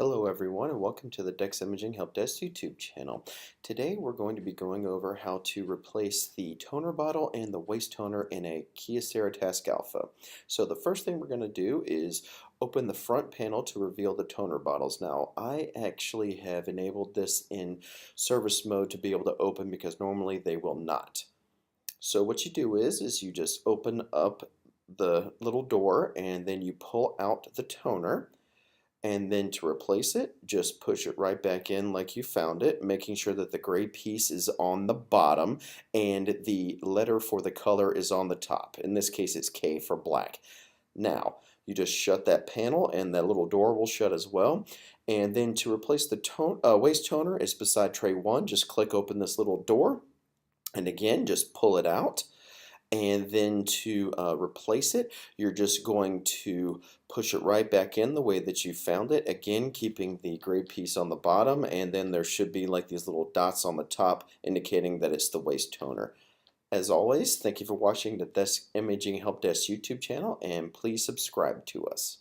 Hello everyone and welcome to the Dex Imaging Help Desk YouTube channel. Today we're going to be going over how to replace the toner bottle and the waste toner in a Kyocera Task Alpha. So the first thing we're going to do is open the front panel to reveal the toner bottles. Now I actually have enabled this in service mode to be able to open because normally they will not. So what you do is you just open up the little door and then you pull out the toner. And then to replace it, just push it right back in like you found it, making sure that the gray piece is on the bottom and the letter for the color is on the top. In this case, it's K for black. Now, you just shut that panel and that little door will shut as well. And then to replace the waste toner is beside tray 1. Just click open this little door and again, just pull it out. And then to replace it, you're just going to push it right back in the way that you found it. Again, keeping the gray piece on the bottom, and then there should be like these little dots on the top indicating that it's the waste toner. As always, thank you for watching the Desk Imaging Help Desk YouTube channel, and please subscribe to us.